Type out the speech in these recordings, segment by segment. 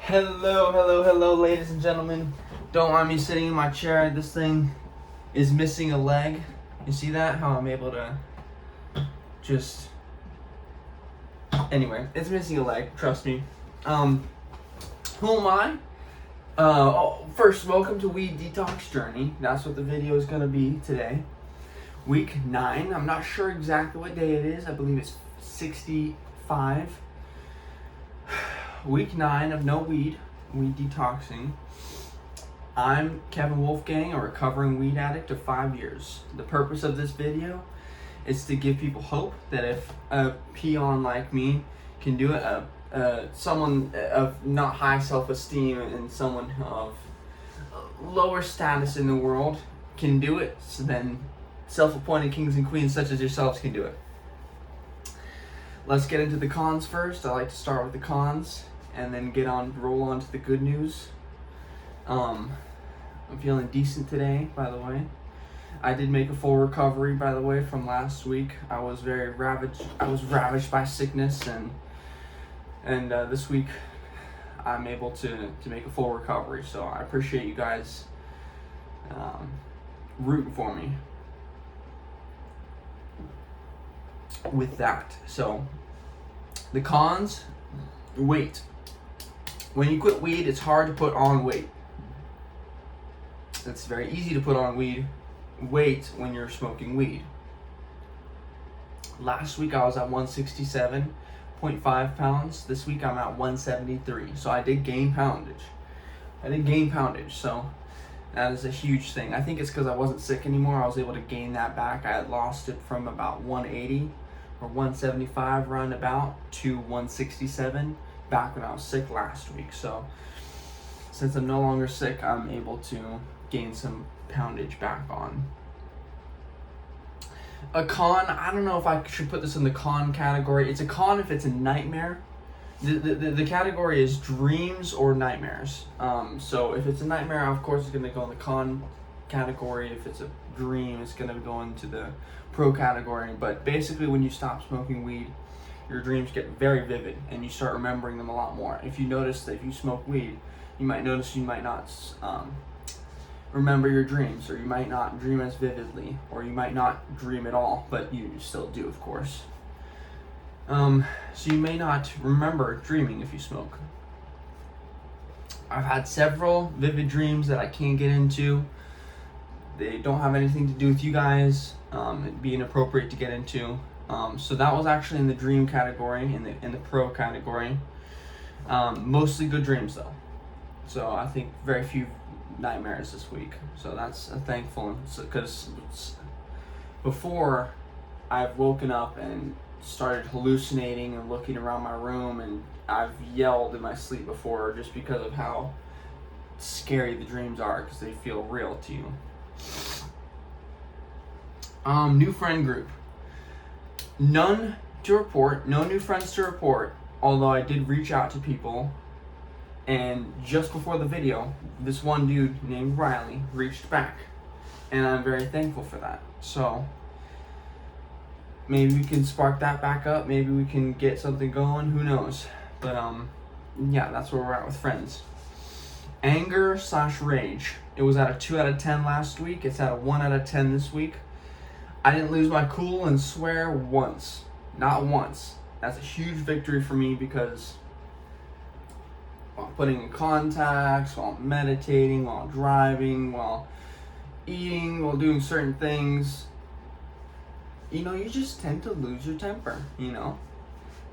Hello, ladies and gentlemen. Don't mind me sitting in my chair. This thing is missing a leg. You see that? How I'm able to just... Anyway, it's missing a leg. Trust me. Who am I? First, welcome to Weed Detox Journey. That's what the video is going to be today. Week 9. I'm not sure exactly what day it is. I believe it's 65. Week 9 of no weed detoxing. I'm Kevin Wolfgang, a recovering weed addict of 5 years. The purpose of this video is to give people hope that if a peon like me can do it, someone of not high self-esteem and someone of lower status in the world can do it, so then self-appointed kings and queens such as yourselves can do it. Let's get into the cons first. I like to start with the cons and then roll on to the good news. I'm feeling decent today, by the way. I did make a full recovery, by the way, from last week. I was ravaged by sickness, and this week I'm able to make a full recovery. So I appreciate you guys rooting for me with that. So the cons: weight. When you quit weed, it's hard to put on weight. It's very easy to put on weight when you're smoking weed. Last week I was at 167.5 pounds. This week I'm at 173. So I did gain poundage. So that is a huge thing. I think it's because I wasn't sick anymore. I was able to gain that back. I had lost it from about 180 or 175 roundabout to 167 back when I was sick last week. So since I'm no longer sick, I'm able to gain some poundage back on. A con, I don't know if I should put this in the con category. It's a con if it's a nightmare. The category is dreams or nightmares. So if it's a nightmare, of course it's going to go in the con category. If it's a dream, it's going to go into the pro category. But basically, when you stop smoking weed, your dreams get very vivid and you start remembering them a lot more. If you notice that if you smoke weed, you might notice you might not remember your dreams, or you might not dream as vividly, or you might not dream at all, but you still do, of course. So you may not remember dreaming if you smoke. I've had several vivid dreams that I can't get into. They don't have anything to do with you guys. It'd be inappropriate to get into. So that was actually in the dream category, in the pro category. Mostly good dreams though. So I think very few nightmares this week. So that's a thankful, because before I've woken up and started hallucinating and looking around my room, and I've yelled in my sleep before just because of how scary the dreams are, because they feel real to you. New friend group. None to report, no new friends to report, although I did reach out to people, and just before the video, this one dude named Riley reached back, and I'm very thankful for that. So maybe we can spark that back up, maybe we can get something going, who knows. But yeah, that's where we're at with friends. Anger/rage. It was at a 2 out of 10 last week, it's at a 1 out of 10 this week. I didn't lose my cool and swear once. Not once. That's a huge victory for me, because while putting in contacts, while meditating, while driving, while eating, while doing certain things, you just tend to lose your temper,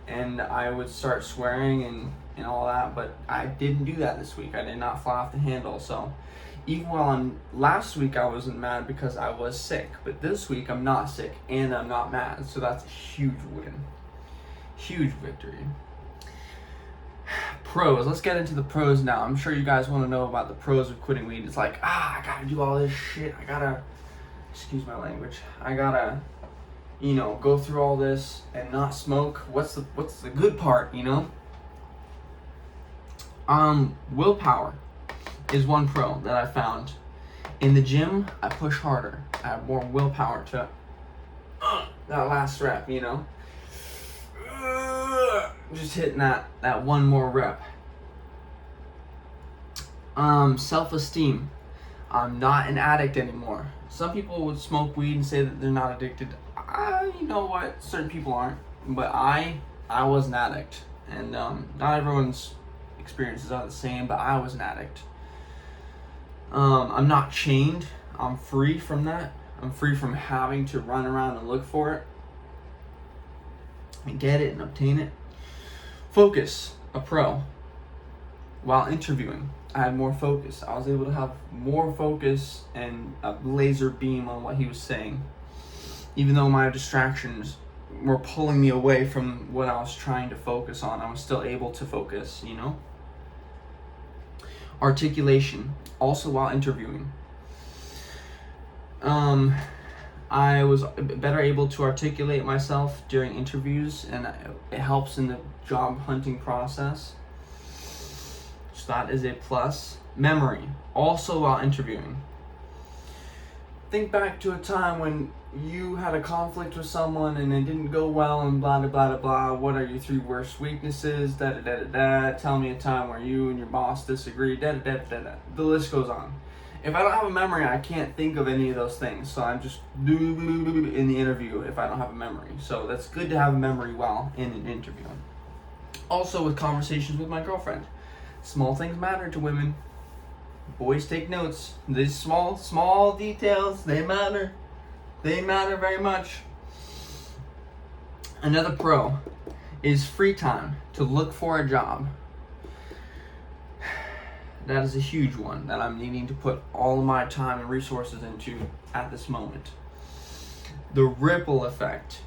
And I would start swearing and all that, but I didn't do that this week. I did not fly off the handle. So even while last week I wasn't mad because I was sick, but this week I'm not sick and I'm not mad. So that's a huge win. Huge victory. Pros. Let's get into the pros now. I'm sure you guys want to know about the pros of quitting weed. It's like, I gotta do all this shit. Excuse my language. I gotta, go through all this and not smoke. What's the good part, Willpower is one pro that I found. In the gym, I push harder. I have more willpower to that last rep, just hitting that one more rep. Self-esteem. I'm not an addict anymore. Some people would smoke weed and say that they're not addicted. You know what? Certain people aren't. But I was an addict. And not everyone's experiences are the same, but I was an addict. I'm not chained. I'm free from that. I'm free from having to run around and look for it and get it and obtain it. Focus, a pro. While interviewing, I had more focus. I was able to have more focus and a laser beam on what he was saying, even though my distractions were pulling me away from what I was trying to focus on. I was still able to focus, you know? Articulation, also while interviewing. I was better able to articulate myself during interviews, and it helps in the job hunting process. So that is a plus. Memory, also while interviewing. Think back to a time when you had a conflict with someone and it didn't go well and blah, blah, blah, blah. What are your 3 worst weaknesses? Da, da, da, da, da. Tell me a time where you and your boss disagreed. Da, da, da, da, da. The list goes on. If I don't have a memory, I can't think of any of those things. So I'm just in the interview if I don't have a memory. So that's good to have a memory while in an interview. Also with conversations with my girlfriend. Small things matter to women. Boys take notes. These small details, they matter. They matter very much. Another pro is free time to look for a job. That is a huge one that I'm needing to put all of my time and resources into at this moment. The ripple effect.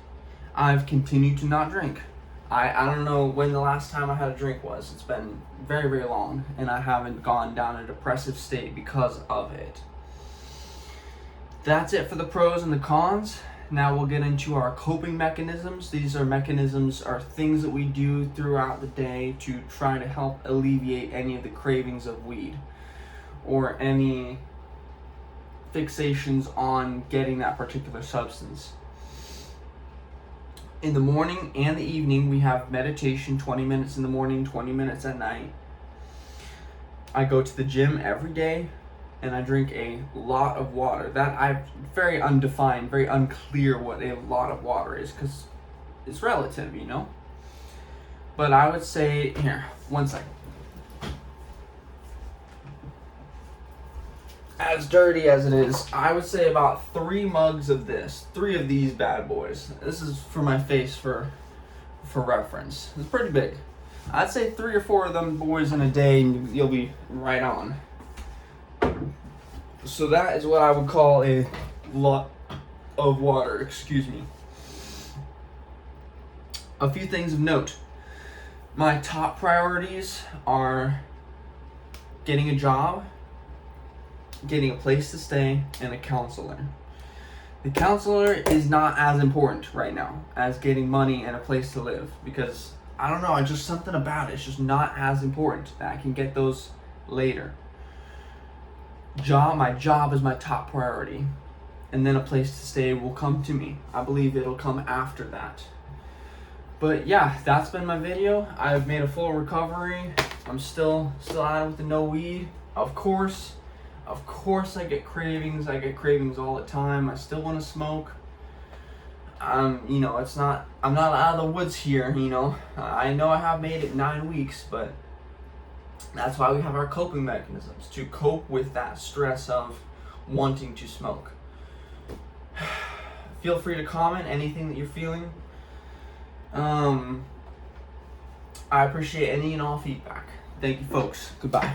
I've continued to not drink. I don't know when the last time I had a drink was. It's been very, very long, and I haven't gone down a depressive state because of it. That's it for the pros and the cons. Now we'll get into our coping mechanisms. These are things that we do throughout the day to try to help alleviate any of the cravings of weed or any fixations on getting that particular substance. In the morning and the evening, we have meditation, 20 minutes in the morning, 20 minutes at night. I go to the gym every day, and I drink a lot of water. That I've very undefined, very unclear what a lot of water is, because it's relative, you know? But I would say, here, one second. As dirty as it is, I would say about 3 mugs of this. 3 of these bad boys. This is for my face for reference. It's pretty big. I'd say 3 or 4 of them boys in a day and you'll be right on. So that is what I would call a lot of water, excuse me. A few things of note. My top priorities are getting a job, getting a place to stay, and a counselor. The counselor is not as important right now as getting money and a place to live, because I don't know, just something about it. It's just not as important. I can get those later. My job is my top priority, and then a place to stay will come to me. I believe it'll come after that. But yeah, that's been my video. I've made a full recovery. I'm still at it with the no weed. Of course I get cravings. I get cravings all the time. I still want to smoke. You know, I'm not out of the woods here, you know. I know I have made it 9 weeks, but that's why we have our coping mechanisms, to cope with that stress of wanting to smoke. Feel free to comment anything that you're feeling. I appreciate any and all feedback. Thank you, folks. Goodbye.